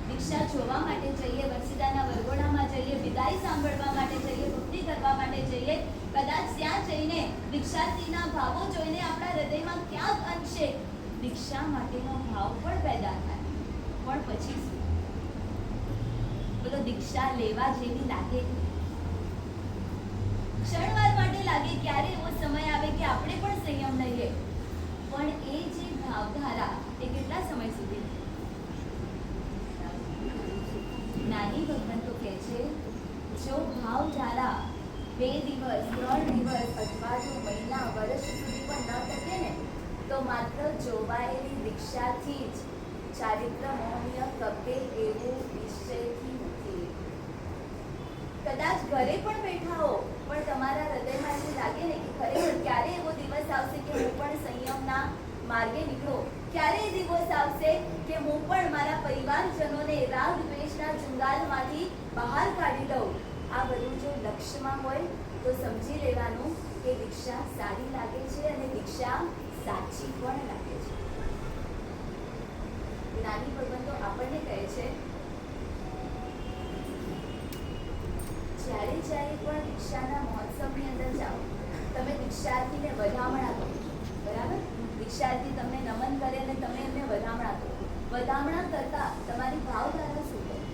Speaker 3: દીક્ષા જોવા માટે જઈએ, વરસીદાના વરઘોડામાં જઈએ, વિદાય સાંભળવા માટે જઈએ, ભક્તિ કરવા માટે જઈએ. કદાચ ત્યાં જઈને દીક્ષાર્થીના ભાવો જોઈને આપણા હૃદયમાં ક્યાંક અંશે દીક્ષા માટેનો ભાવ પણ પેદા થાય. પણ પછી શું? બોલો, દીક્ષા લેવા જેવી લાગે, ક્ષણવાર માટે લાગે. ક્યારે એવો સમય આવે કે આપણે પણ સંયમ લઈએ, પણ એ જે ભાવધારા એ કેટલા સમય સુધી? નાની ભગવંતો કહે છે, જો ભાવધારા 2 દિવસ 3 દિવસ અથવા જો મહિના વર્ષ સુધી પણ ન ટકે ને તો માત્ર જોવાયેલી દીક્ષાથી જ ચારિત્ર મોહનીય કપે એવું નિશ્ચયથી નથી. કદાચ ઘરે પણ બેઠા હો પણ તમારા હૃદયમાં એવું લાગે ને કે ખરેખર ક્યારે એવો દિવસ આવશે કે હું પણ સંયમના માર્ગે નીકળો, ક્યારે એ દિવસ આવશે કે હું પણ મારા પરિવારજનોને રાગ દ્વેષના ચુંગાલમાંથી બહાર કાઢી દઉં. આ બધું જો લક્ષ્યમાં હોય તો સમજી લેવાનું કે દીક્ષા સારી લાગે છે અને દીક્ષા સાચી પણ લાગે છે. નાની ભગવંતો આપણને કહે છે, જ્યારે જ્યારે પણ દીક્ષાના મહોત્સવની અંદર જાઓ, તમે દીક્ષાર્થીને વધામણા કરો, બરાબર? દીક્ષાર્થી તમને નમન કરે અને તમે એમને વધામણા કરો. વધામણા કરતા તમારી ભાવધારા શું હોય?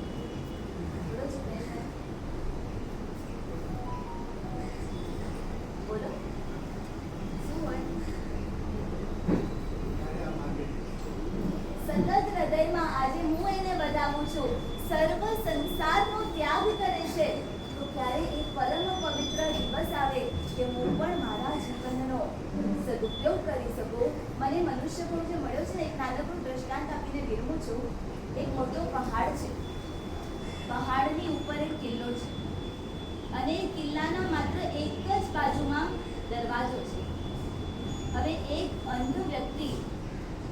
Speaker 3: બોલો જીગ્નેશભાઈ, બોલો શું હોય? સતત હૃદયમાં આજે હું એને વધાવું છું, સર્વ સંસારનો ત્યાગ કરે છે, તો ક્યારે એક પરમનો પવિત્ર દિવસ આવે કે હું પણ મારા જીવનનો સદુપયોગ કરી શકું. મને મનુષ્ય ગુણ જે મળ્યો છે ને, એક નાનકડું દ્રષ્ટાંત આપીને વિરમું છું. એક મોટો પહાડ છે, પહાડની ઉપર એક કિલ્લો છે અને એ કિલ્લાના માત્ર એક જ બાજુમાં દરવાજો છે. હવે એક અંધ વ્યક્તિ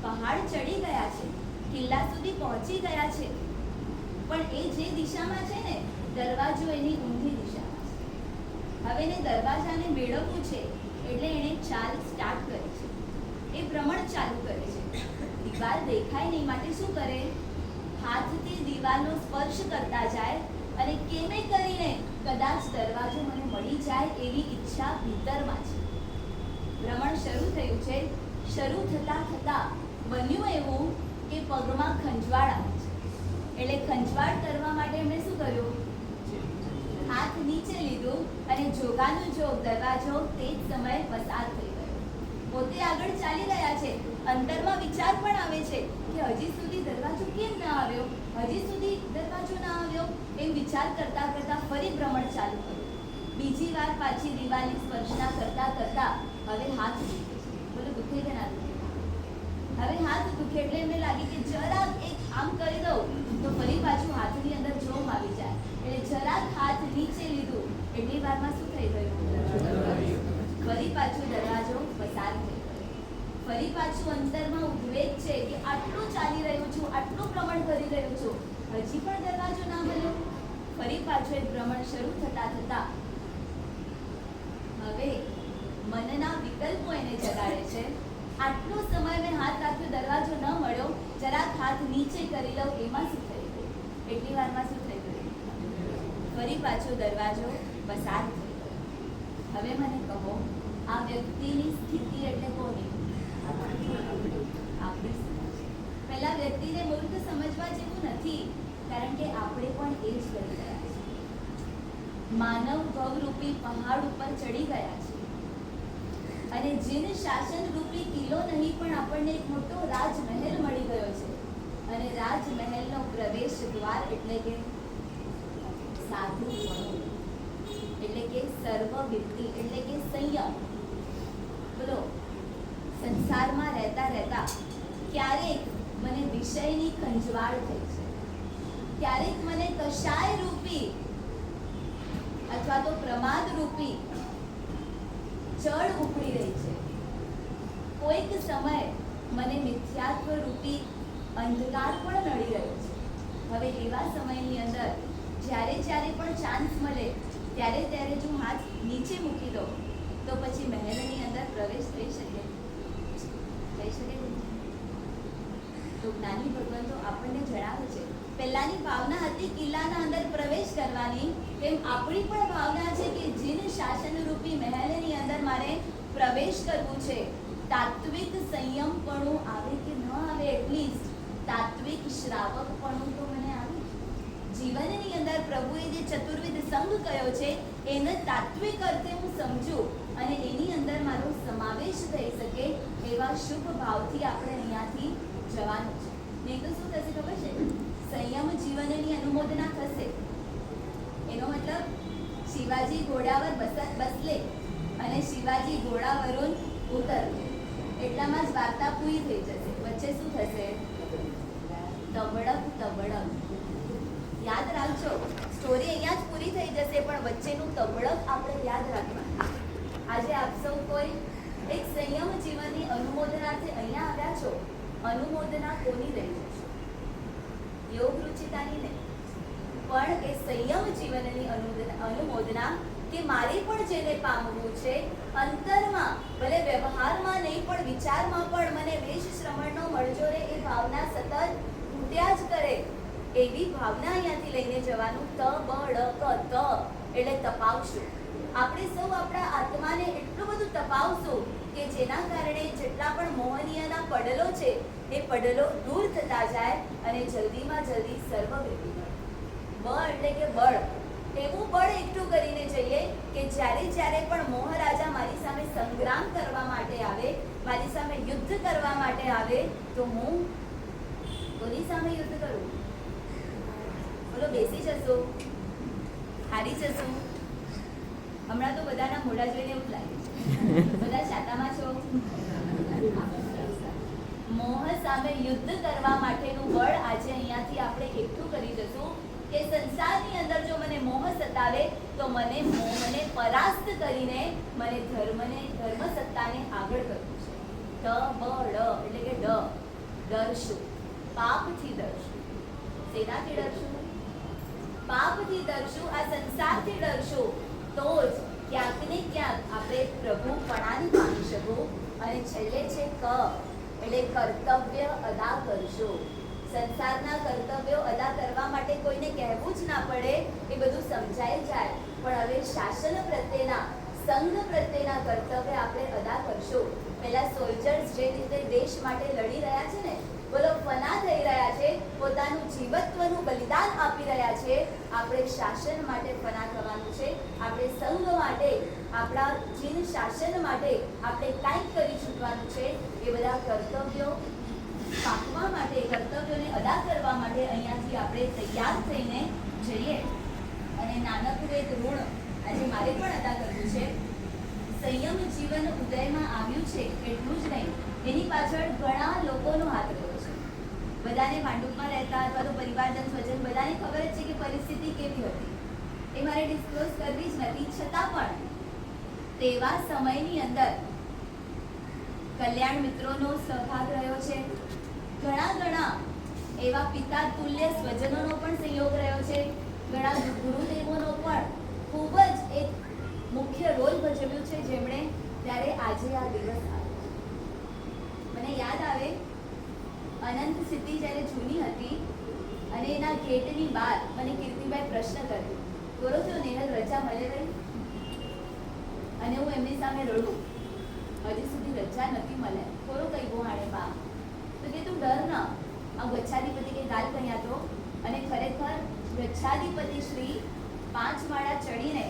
Speaker 3: પહાડ ચડી ગયા છે, કિલ્લા સુધી પહોંચી ગયા છે, પણ એ જે દિશામાં છે ને દરવાજો એની ઊંધી દિશામાં છે. હવે એને દરવાજાને મેળવવું છે એટલે એણે ચાલ સ્ટાર્ટ કરી છે. એ ભ્રમણ ચાલુ કરે છે. દિવાલ દેખાય નહીં માટે શું કરે? હાથથી દિવાલનો સ્પર્શ કરતા જાય અને કેમે કરીને કદાચ દરવાજો મને મળી જાય એવી ઈચ્છા ભીતરમાં છે. ભ્રમણ શરૂ થયું છે. શરૂ થતા થતા બન્યું એવું કે પગમાં ખંજવાળ આવે છે. એટલે ખંજવાળ કરવા માટે એમણે શું કર્યું? હાથ નીચે લીધું અને જોગાનું જોગ દરવાજો તે જ સમયે પસાર થઈ ગયો. પોતે આગળ ચાલી રહ્યા છે, અંતરમાં વિચાર પણ આવે છે કે હજી સુધી દરવાજો કેમ ન આવ્યો, હજી સુધી દરવાજો ન આવ્યો, એમ વિચાર કરતા કરતા ફરી ભ્રમણ ચાલુ કર્યું. બીજી વાર પાછી દિવાલની સ્પર્શના કરતા કરતા હવે હાથ દુખે છે. બોલો, દુખે કે ના દુખે? હવે હાથ દુખે એટલે એમને લાગે કે જરાક એક આમ કરી દઉં તો ફરી પાછું હાથની અંદર જોમ આવી જાય. એટલે જરાક હાથ નીચે લીધું એટલી વારમાં શું થઈ ગયું? ફરી પાછું દરવાજો પસાર થઈ ગયો. ફરી પાછું અંતરમાં ઉદ્વેગ છે કે આટલું ચાલી રહ્યું છું, આટલું ભ્રમણ કરી રહ્યું છું, હજી પણ દરવાજો ના મળ્યો. ફરી પાછું એક ભ્રમણ શરૂ થતા થતા હવે મનના વિકલ્પો એને જગાડે છે. આટલો સમય મેં હાથ રાખ્યો, દરવાજો ન મળ્યો, જરાક હાથ નીચે કરી લઉં, એમાં શું થઈ ગયું? એટલી વારમાં શું થઈ ગયું? ફરી પાછો દરવાજો પસાર થઈ ગયો. હવે મને કહો, આ વ્યક્તિની સ્થિતિ એટલે કોની? આપણી સ્થિતિ. પહેલા વ્યક્તિને મૂર્ખ સમજવા જેવું નથી, કારણ કે આપણે પણ એ જ કરી રહ્યા છીએ. માનવ ભવરૂપી પહાડ ઉપર ચડી ગયા છે અને જીન શાસન રૂપી કિલ્લો નહીં પણ આપણને એક મોટો રાજમહેલ મળી ગયો છે. અને રાજમહેલનો પ્રવેશ દ્વાર એટલે કે સાધુપણું, એટલે કે સર્વવિરતિ, એટલે કે સંયમ. બોલો, સંસારમાં રહેતા રહેતા ક્યારેક મને વિષયની ખંજવાળ થઈ છે, ક્યારેક મને કશાય રૂપી અથવા તો પ્રમાદ રૂપી ચડ ઉપડી રહી છે. કોઈક સમય મને મિથ્યાત્વ રૂપી અંધકાર પણ નડી રહ્યો છે. હવે એવા સમયની અંદર જ્યારે પણ ચાન્સ મળે ત્યારે જો હાથ નીચે મૂકી દો તો પછી મહેલની અંદર પ્રવેશ થઈ શકે નહીં. તો જ્ઞાની ભગવાન તો આપણને જણાવે છે, પહેલાની ભાવના હતી કિલ્લાના અંદર પ્રવેશ કરવાની, તેમ આપણી પણ ભાવના છે કે જીન શાસન રૂપી મહેલની અંદર મારે પ્રવેશ કરવું છે. તાત્વિક સંયમપણું આવે કે ન આવે, એટલીસ્ટ તાત્વિક શ્રાવકપણું તો મને આવે. જીવનની અંદર પ્રભુએ જે ચતુર્વિધ સંઘ કયો છે એને તાત્વિક અર્થે હું સમજું અને એની અંદર મારો સમાવેશ થઈ શકે એવા શુભ ભાવથી આપણે અહીંયાથી જવાનું છે. નહીં તો શું થશે ખબર છે? સંયમ જીવનની અનુમોદના થશે. એનો મતલબ શિવાજી ઘોડાવર બસલે અને શિવાજી ઘોડાવरून ઉતરલે, એટલામાં જ વાર્તા પૂરી થઈ જશે. વચ્ચે શું થશે? તબડક. યાદ રાખજો, સ્ટોરી અહીંયા જ પૂરી થઈ જશે, પણ વચ્ચેનું તબડક આપણે યાદ રાખવાનું. આજે આપ સૌ કોઈ એક સંયમ જીવનની અનુમોદનાથી અહીંયા આવ્યા છો. અનુમોદના કોની રહી જશે? યોગ રૂચિતાની નહીં, પણ એ સંયમ જીવનની અનુમોદના કે મારે પણ જેને પામવું છે અંતરમાં, ભલે વ્યવહારમાં નહીં પણ વિચારમાં પણ મને વેશ શ્રવણનો મળજો રે, એ ભાવના સતત તૂટ્યા જ કરે એવી ભાવના અહીંયાથી લઈને જવાનું. ત એટલે તપાવશું. આપણે સૌ આપણા આત્માને એટલું બધું તપાવશું કે જેના કારણે જેટલા પણ મોહનીયના પડલો છે એ પડલો દૂર થતા જાય અને જલ્દીમાં જલ્દી સર્વવ્યાપી બળ. બળ એટલે કે બળ, એવું બળ એકઠું કરીને જઈએ કે જ્યારે પણ મોહરાજા મારી સામે સંગ્રામ કરવા માટે આવે, મારી સામે યુદ્ધ કરવા માટે આવે, તો હું કોની સામે યુદ્ધ કરું? બોલો, બેસી જશો? હારી જશો? હમણાં તો બધાના મોઢા જોઈને એવું લાગે છે બધા શાતામાં છો. મોહ સામે યુદ્ધ કરવા માટેનું બળ આજે અહીંયાથી આપણે એકઠું કરી જશું કે સંસારની અંદર જો મને મોહ સતાવે તો મને મોહને પરાસ્ત કરીને મને ધર્મ સત્તાને આગળ કરવું છે. એટલે કે ડરશું, પાપથી ડરશું. શેનાથી ડરશું? પાપથી ડરશું, આ સંસારથી ડરશું. તો જ ક્યાંક ને ક્યાંક આપણે પ્રભુપણાને પામી શકું. અને છેલ્લે છે ક એટલે કર્તવ્ય અદા કરશો. સંસારના કર્તવ્યો અદા કરવા માટે કોઈને કહેવું જ ના પડે, એ બધું સમજાઈ જાય. પણ હવે શાસન પ્રત્યેના, સંઘ પ્રત્યેના કર્તવ્ય આપણે અદા કરશું. પહેલા સોલ્જર્સ જે રીતે દેશ માટે લડી રહ્યા છે ને, બોલો ફના થઈ રહ્યા છે, પોતાનું જીવત્વનું બલિદાન આપી રહ્યા છે, આપણે શાસન માટે ફના થવાનું છે. આપણે સંઘ માટે, આપણા જીન શાસન માટે આપણે કાંઈક કરી છૂટવાનું છે. એ બધા કર્તવ્યો પામવા માટે, કર્તવ્યોને અદા કરવા માટે અહીંયાથી આપણે તૈયાર થઈને જઈએ. અને નાનકડું એક ઋણ આજે મારે પણ અદા કરવું છે. સંયમ જીવન ઉદયમાં આવ્યું છે એટલું જ નહીં, એની પાછળ ઘણા લોકોનો હાથ રહ્યો છે. બધાને માંડુકમાં રહેતા અથવા તો પરિવારજન સ્વજન બધાને ખબર જ છે કે પરિસ્થિતિ કેવી હતી. એ મારે ડિસ્ક્લોઝ કરવી જ નથી, છતાં પણ તેવા સમયની અંદર કલ્યાણ મિત્રોનો સહભાગ રહ્યો છે. ઘણા એવા પિતા તુલ્ય સ્વજનોનો પણ સહયોગ રહ્યો છે. ઘણા ગુરુદેવોનો પણ ખૂબ જ એક મુખ્ય રોલ ભજવ્યું છે, જેમણે ત્યારે આજે આ દિવસ આવ્યો. મને યાદ આવે અનંત સિદ્ધિ જ્યારે જૂની હતી અને એના ગેટની બહાર મને કીર્તિભાઈ પ્રશ્ન કર્યો, બોલો તો નેહલ રજા મળે ભાઈ? અને હું એમની સામે રડું, હજી સુધી રજા નથી મળે. થોડો કઈ ગોહાણે બા તો કે તું ડર ન, આ ગચ્છાધિપતિ કે ગાલ કહ્યા તો. અને ખરેખર ગચ્છાધિપતિ શ્રી 5 માળા ચડીને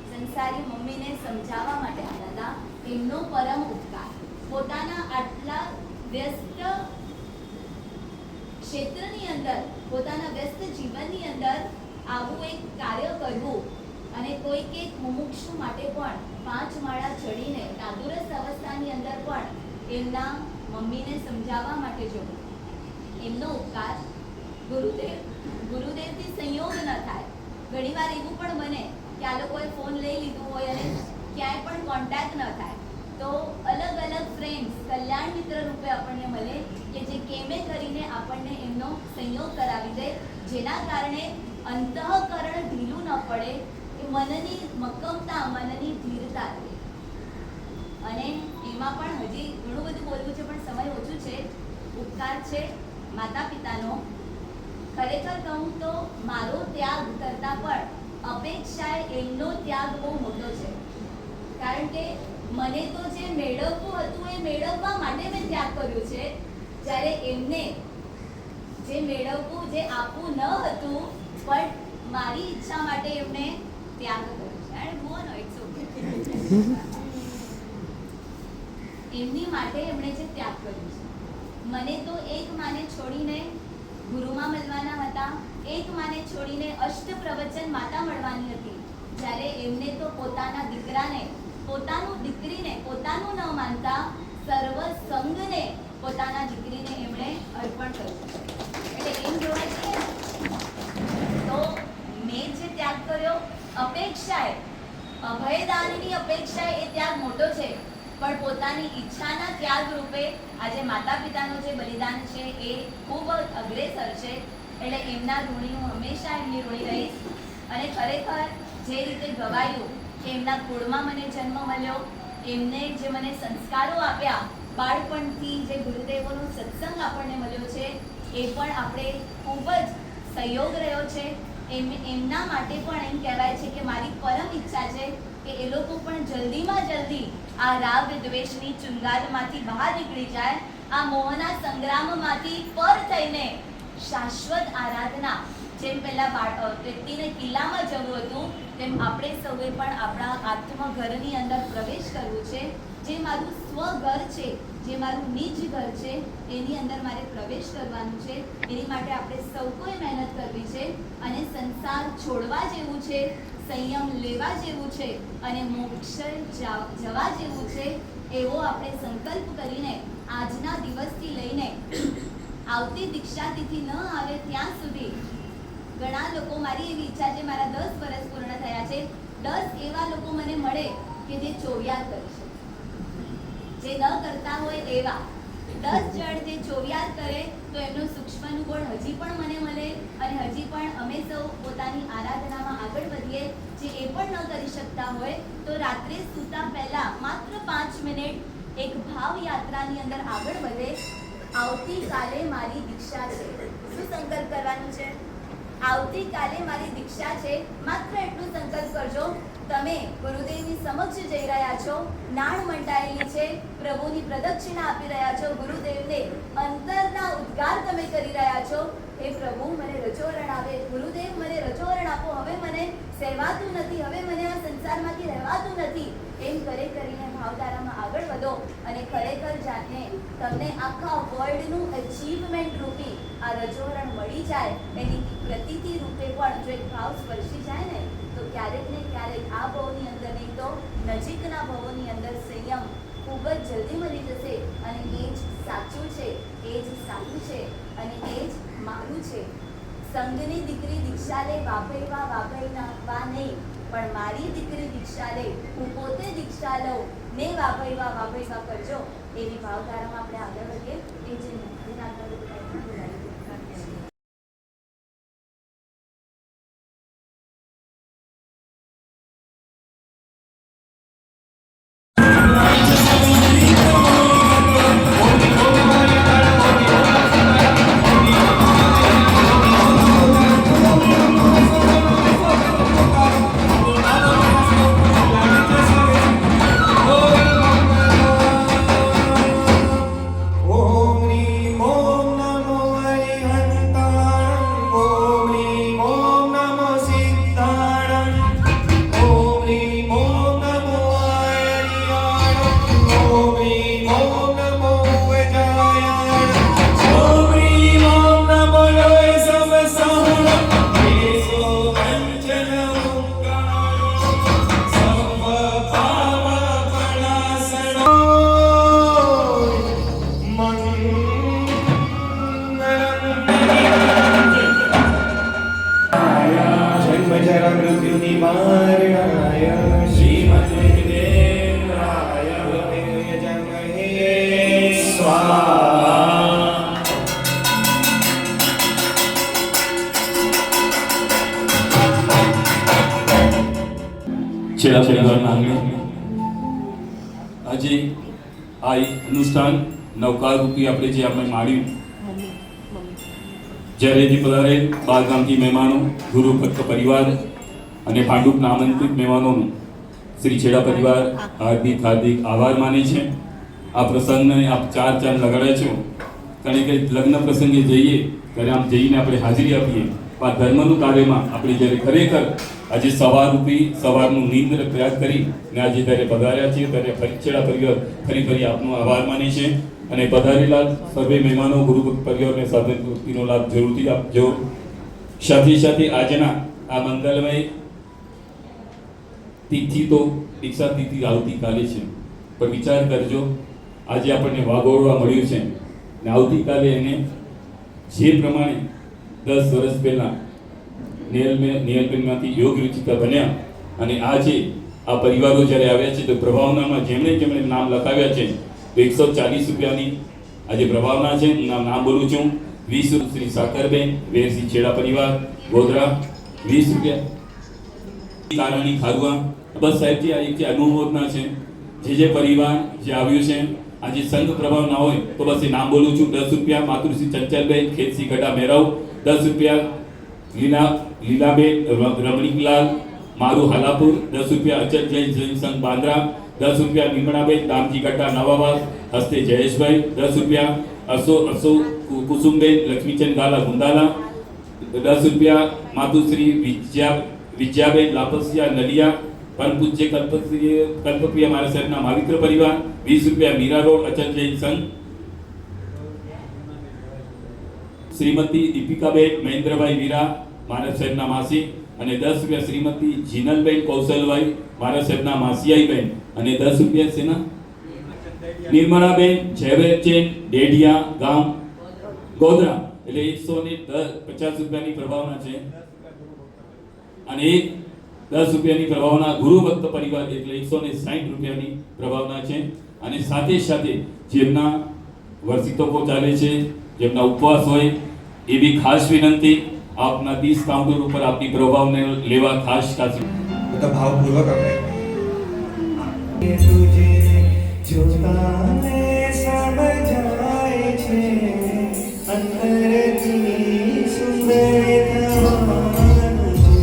Speaker 3: સંસારી મમ્મીને સમજાવવા માટે આવ્યા હતા. એમનો પરમ ઉપકાર, પોતાના આટલા વ્યસ્ત ક્ષેત્રની અંદર, પોતાના વ્યસ્ત જીવનની અંદર આવું એક કાર્ય કરવું અને કોઈક એક મુમુક્ષુ માટે પણ 5 માળા ચડીને નાદુરસ્ત અવસ્થાની અંદર પણ એમના મમ્મીને સમજાવવા માટે જવું, એમનો ઉપકાર. ગુરુદેવથી સંયોગ ન થાય. ઘણીવાર એવું પણ બને કે આ લોકોએ ફોન લઈ લીધું હોય અને ક્યાંય પણ કોન્ટેક્ટ ન થાય, તો અલગ અલગ ફ્રેન્ડ્સ કલ્યાણ મિત્ર રૂપે આપણને મળે, કે જે કેમે કરીને આપણને એમનો સંયોગ કરાવી દે, જેના કારણે અંતઃકરણ ઢીલું ન પડે, એ મનની મક્કમતા, મનની ધીરતા રહે. અને એમાં પણ હજી ઘણું બધું બોલવું છે, પણ સમય ઓછું છે. ઉપકાર છે માતા પિતાનો. ખરેખર કહું તો મારો ત્યાગ કરતાં પણ અપેક્ષાએ એમનો ત્યાગ બહુ મોટો છે. કારણ કે મને તો જે મેળવવું હતું એ મેળવવા માટે મેં ત્યાગ કર્યો છે, જ્યારે એમને જે મેળવવું, જે આપવું ન હતું, પણ મારી ઈચ્છા માટે એમણે ત્યાગ કર્યો છે. And go on, it's okay. એમની માટે એમણે જે ત્યાગ કર્યો છે. મને તો એક માને છોડીને ગુરુમાં મળવાના હતા, એક માને છોડીને અષ્ટપ્રવચન માતા મળવાની હતી, જ્યારે એમને તો પોતાના દીકરાને, પોતાનું દીકરીને પોતાનું ન માનતા સર્વ સંગને પોતાના દીકરીને એમણે અર્પણ કર્યું. એટલે એમ જોવા જઈએ તો મેં જે ત્યાગ કર્યો, અપેક્ષાએ, અભયદાનની અપેક્ષાએ એ ત્યાગ મોટો છે, પણ પોતાની ઈચ્છાના ત્યાગ રૂપે આજે માતા પિતાનું જે બલિદાન છે એ ખૂબ અગ્રેસર છે. એટલે એમના ઋણી હું હંમેશા એમની ઋણી રહીશ. અને ખરેખર જે રીતે ગવાયું કે એમના કુળમાં મને જન્મ મળ્યો, એમને જે મને સંસ્કારો આપ્યા, બાળપણથી જે ગુરુદેવોનો સત્સંગ આપણને મળ્યો છે, એ પણ આપણે ખૂબ જ સહયોગ રહ્યો છે. એમના માટે પણ એમ કહેવાય છે કે મારી પરમ ઈચ્છા છે કે એ લોકો પણ જલ્દીમાં જલ્દી આ રાગ દ્વેષની ચુંગાલમાંથી બહાર નીકળી જાય, આ મોહના સંગ્રામમાંથી પર થઈને શાશ્વત આરાધના, જેમ પહેલા વ્યક્તિને કિલ્લામાં જવું હતું, તેમ આપણે સૌએ પણ આપણા આત્મઘરની અંદર પ્રવેશ કરવું છે. જે મારું સ્વઘર છે, જે મારું નિજ ઘર છે, એની અંદર મારે પ્રવેશ કરવાનું છે. એની માટે આપણે સૌ કોઈ મહેનત કરવી છે. અને સંસાર છોડવા જેવું છે, સંયમ લેવા જેવું છે, અને મોક્ષ જવા જેવું છે. એવો આપણે સંકલ્પ કરીને આજના દિવસથી લઈને આવતી દીક્ષા તિથિ ન આવે ત્યાં સુધી ઘણા લોકો, મારી એવી ઈચ્છા છે, મારા 10 વર્ષ પૂર્ણ થયા છે, 10 એવા લોકો મને મળે કે જે ચોવિયાર કરી શકે, જે ન કરતા હોય એવા 10 જણ જે ચોવિયાર કરે તો એમનું સૂક્ષ્મનું ગુણ હજી પણ મને મળે, અને હજી પણ અમે સૌ પોતાની આરાધનામાં આગળ વધીએ. જે એ પણ ન કરી શકતા હોય તો રાત્રે સૂતા પહેલા માત્ર 5 મિનિટ એક ભાવ યાત્રાની અંદર આગળ વધે. આવતીકાલે મારી દીક્ષા છે. શું સંકલ્પ કરવાનું છે? આવતીકાલે મારી દીક્ષા છે. માત્ર એટલું સંકલ્પ કરજો. તમે ગુરુદેવની સમક્ષ જઈ રહ્યા છો, નાણ મંડાયેલી છે, પ્રભુની પ્રદક્ષિણા આપી રહ્યા છો, ગુરુદેવને અંતરના ઉદ્ગાર તમે કરી રહ્યા છો, હે પ્રભુ મને રજોરણ આવે, ગુરુદેવ મને રજોરણ આપો, હવે મને સહેવાતું નથી, હવે મને આ સંસારમાંથી રહેવાતું નથી. એમ કરીને ભાવધારામાં આગળ વધો. અને ખરેખર જાતે તમને આખા વર્લ્ડનું અચીવમેન્ટ રૂપી આ રજોરણ મળી જાય, એની પ્રતીતિ રૂપે પણ જો એક ભાવ સ્પર્શી જાય ને, તો ક્યારેક ને ક્યારેક આ ભાવની અંદર નહીં તો નજીકના ભાવોની અંદર સંયમ ખૂબ જ જલ્દી મળી જશે. અને એ જ સાચું છે, એ જ સારું છે, અને એ જ મારું છે. સંઘની દીકરી દીક્ષા લે, વાપૈવા નહીં, પણ મારી દીકરી દીક્ષા લે, હું પોતે દીક્ષા લઉં ને વાપૈવા કરજો. એવી ભાવધારામાં આપણે આગળ વધીએ. એ જ
Speaker 2: ઓમ
Speaker 4: છેલ્લા પરિવારના આંગણે આજે આ એક અનુષ્ઠાન નવકાર રૂપી આપણે માણ્યું, જ્યારે જે પધારે બારગામથી મહેમાનો, ગુરુ ભક્ત પરિવાર અને ભાંડુપના આમંત્રિત મહેમાનોનું શ્રી છેડા પરિવાર હાર્દિક આભાર માને છે. આ પ્રસંગને આપ ચાર લગાડ્યા છો, કારણ કે લગ્ન પ્રસંગે જઈએ ત્યારે આમ જઈને આપણે હાજરી આપીએ, આ ધર્મનું કાર્યમાં આપણે જ્યારે ખરેખર આજે સવારનું નિંદ્ર ત્યાગ કરી ને આજે જ્યારે પધાર્યા છીએ ત્યારે ફરી છેડા પરિવાર ફરી આપનો આભાર માને છે. અને પધારેલા સર્વે મહેમાનો ગુરુ પરિવારને સાધનનો લાભ જરૂરથી આપજો. સાથે આજના આ મંગલમય તિથિ તો દીક્ષા તિથિ આવતીકાલે છે, પણ વિચાર કરજો આજે આપણને વાગોળવા મળ્યું છે ને આવતીકાલે એને જે પ્રમાણે 10 વર્ષ પહેલા નેલબેનમાંથી યોગ રૂચિકા બન્યા અને આજે આ પરિવારો જ્યારે આવ્યા છે તો પ્રભાવનામાં જેમણે નામ લખાવ્યા છે તો 140 રૂપિયાની આજે પ્રભાવના છે. હું નામ બોલું છું. 20 શ્રી સાકરબેન વેરસી છેડા પરિવાર ગોધરા, 20 રૂપિયા. કારણી ખારુઆ. બસ સાહેબજી આ એક અનુમોદના છે. જે પરિવાર જે આવ્યું છે આજે સંઘ પ્રભાવ ના હોય તો બસ એ નામ બોલું છું. 10 રૂપિયા માતૃશ્રી ચંચલબેન ખેતસી ગઢા મેરાવ, 10 રૂપિયા લીલાબેન રમણીકલાલ મારું હાલાપુર, 10 રૂપિયા અચલ જૈન સંઘ બાંદ્રા, 10 રૂપિયા નિમણાબેન દામજી ગઢા નવાવાસ હસ્તે જયેશભાઈ, 10 રૂપિયા અસો કુસુમબેન લક્ષ્મીચંદ ગાલા ગુંદાલા, 10 રૂપિયા માતુશ્રી વિજયાબેન લાપસિયા નલિયા, પરમ પૂજ્ય કલ્પપ્રિય મારા સાહેબના માવિત્ર પરિવાર, 20 રૂપિયા મીરા રોડ અચલ જૈન સંઘ, શ્રીમતી દીપિકાબેન મહેન્દ્રભાઈ વીરા મારા સાહેબના માસી, અને 10 રૂપિયા શ્રીમતી જીનલબેન કૌશલભાઈ મારા સાહેબના માસિયાઈબેન, અને 10 રૂપિયા સેના નિર્મળાબેન ઝવેરચેન ડેડિયા ગામ ગોધરા, એટલે 150 રૂપિયાની પ્રભાવના છે. અને 10 રૂપિયાની પ્રભાવના ગુરુ ભક્ત પરિવાર એટલે 160 રૂપિયાની પ્રભાવના છે. અને સાથે જેમના વર્ષિતકો ચાલે છે, જેમના ઉપવાસ હોય એ બી ખાસ વિનંતી આપના 30 કાઉન્ટર ઉપર આપની પ્રભાવને લેવા ખાસ
Speaker 2: બધા ભાવપૂર્વક આપણે તુજે જોતાને સમજાય છે અંતરથી સુંદર થવાનું છે.